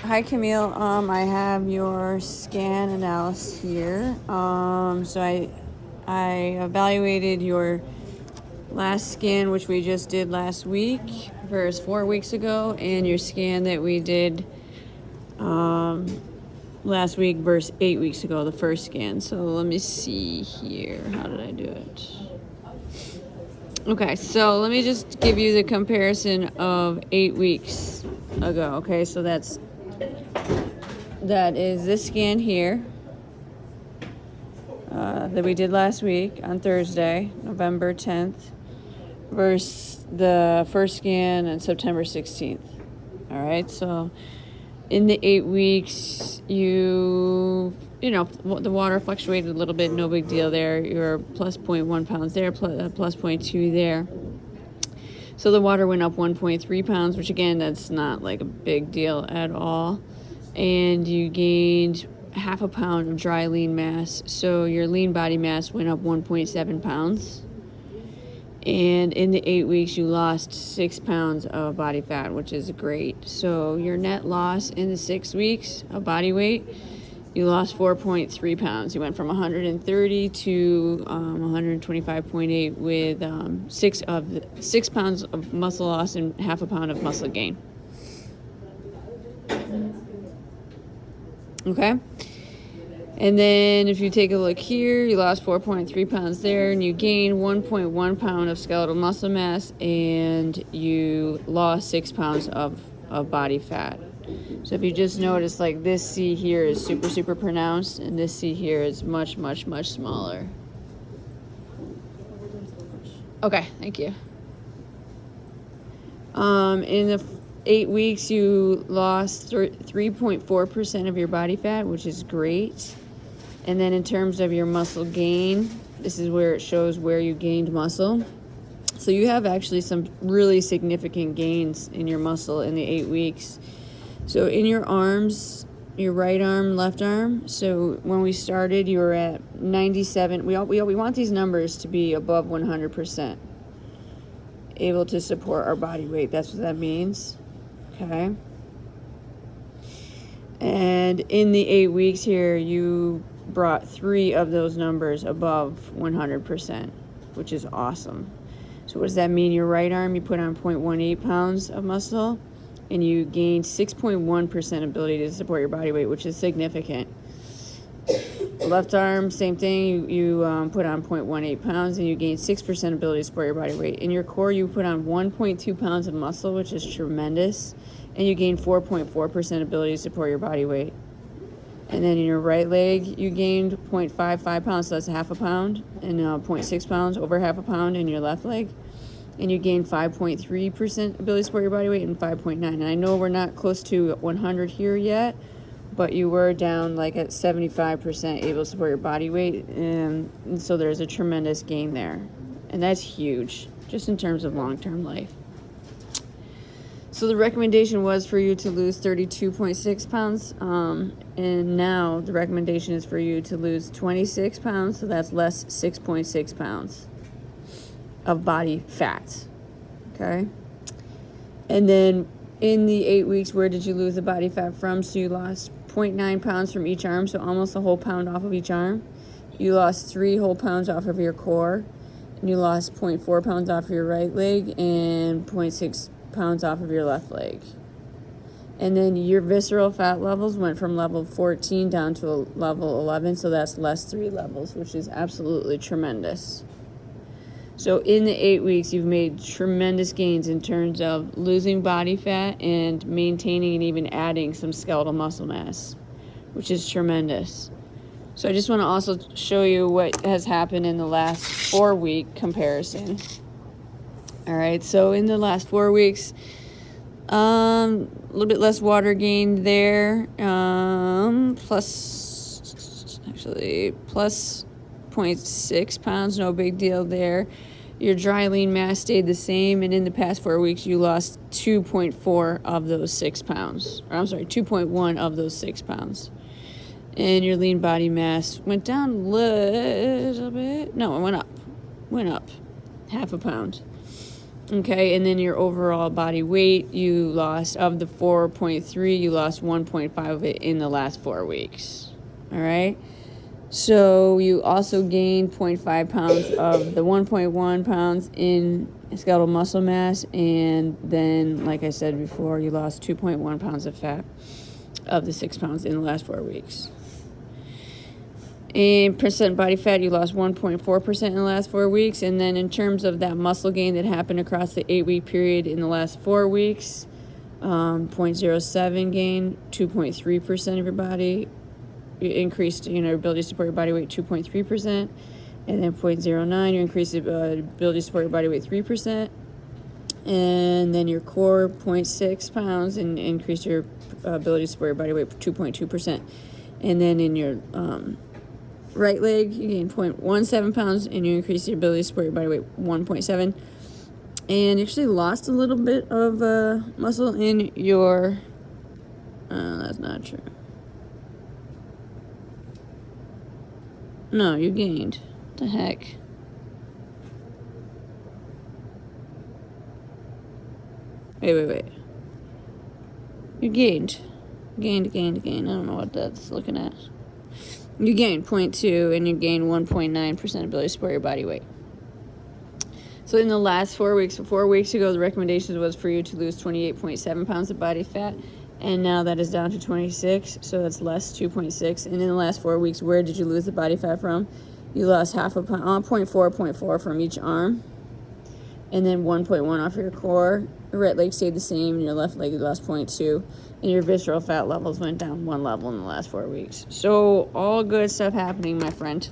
Hi Camille. I have your scan analysis here. I evaluated your last scan, which we just did last week, versus 4 weeks ago, and your scan that we did last week versus 8 weeks ago, the first scan. So let me see here. How did I do it? Okay, so let me just give you the comparison of 8 weeks ago. Okay, so that is this scan here that we did last week on Thursday, November 10th, versus the first scan on September 16th. All right, so in the 8 weeks, the water fluctuated a little bit, no big deal there. You're plus 0.1 pounds there, plus 0.2 there. So the water went up 1.3 pounds, which again, that's not like a big deal at all. And you gained half a pound of dry lean mass. So your lean body mass went up 1.7 pounds. And in the 8 weeks, you lost 6 pounds of body fat, which is great. So your net loss in the 6 weeks of body weight, you lost 4.3 pounds. You went from 130 to 125.8 with 6 pounds of muscle loss and half a pound of muscle gain. Okay? And then if you take a look here, you lost 4.3 pounds there, and you gained 1.1 pound of skeletal muscle mass, and you lost 6 pounds of body fat. So if you just notice, like this C here is super, super pronounced, and this C here is much, much, much smaller. Okay, thank you. In the 8 weeks, you lost 3.4% of your body fat, which is great. And then in terms of your muscle gain, this is where it shows where you gained muscle. So you have actually some really significant gains in your muscle in the 8 weeks. So in your arms, your right arm, left arm, so when we started, you were at 97. We want these numbers to be above 100%. Able to support our body weight. That's what that means. Okay. And in the 8 weeks here, you brought 3 of those numbers above 100%, which is awesome. So what does that mean? Your right arm, you put on 0.18 pounds of muscle, and you gained 6.1% ability to support your body weight, which is significant. Left arm, same thing. You put on 0.18 pounds, and you gained 6% ability to support your body weight. In your core, you put on 1.2 pounds of muscle, which is tremendous, and you gained 4.4% ability to support your body weight. And then in your right leg, you gained 0.55 pounds, so that's half a pound, and 0.6 pounds, over half a pound in your left leg. And you gained 5.3% ability to support your body weight and 5.9. And I know we're not close to 100 here yet, but you were down like at 75% able to support your body weight. And so there's a tremendous gain there. And that's huge, just in terms of long-term life. So the recommendation was for you to lose 32.6 pounds, and now the recommendation is for you to lose 26 pounds, so that's less 6.6 pounds of body fat, okay? And then in the 8 weeks, where did you lose the body fat from? So you lost 0.9 pounds from each arm, so almost a whole pound off of each arm. You lost 3 whole pounds off of your core, and you lost 0.4 pounds off of your right leg and 0.6 pounds off of your left leg. And then your visceral fat levels went from level 14 down to level 11, so that's less 3 levels, which is absolutely tremendous. So in the 8 weeks, you've made tremendous gains in terms of losing body fat and maintaining and even adding some skeletal muscle mass, which is tremendous. So I just want to also show you what has happened in the last 4-week comparison. All right, so in the last 4 weeks, a little bit less water gained there, plus 0.6 pounds, no big deal there. Your dry lean mass stayed the same, and in the past 4 weeks, you lost 2.4 of those 6 pounds. 2.1 of those 6 pounds. And your lean body mass went down a little bit. No, it went up. Half a pound. Okay, and then your overall body weight, you lost, of the 4.3, you lost 1.5 of it in the last 4 weeks. All right? So you also gained 0.5 pounds of the 1.1 pounds in skeletal muscle mass, and then, like I said before, you lost 2.1 pounds of fat of the 6 pounds in the last 4 weeks. In percent body fat, you lost 1.4% in the last 4 weeks. And then in terms of that muscle gain that happened across the 8-week period in the last 4 weeks, 0.07 gain, 2.3% of your body. You increased, ability to support your body weight 2.3%. And then 0.09, you increased the ability to support your body weight 3%. And then your core, 0.6 pounds, and increased your ability to support your body weight 2.2%. And then in your right leg, you gained 0.17 pounds, and you increased your ability to support your body weight 1.7. And you actually lost a little bit of muscle in your... that's not true. No, you gained. What the heck? Wait. You gained. Gained. I don't know what that's looking at. You gained 0.2, and you gained 1.9% ability to support your body weight. So in the last 4 weeks, 4 weeks ago, the recommendation was for you to lose 28.7 pounds of body fat, and now that is down to 26, so that's less, 2.6. And in the last 4 weeks, where did you lose the body fat from? You lost half a pound, 0.4 from each arm, and then 1.1 off your core. Your right leg stayed the same, and your left leg lost 0.2, and your visceral fat levels went down 1 level in the last 4 weeks. So all good stuff happening, my friend.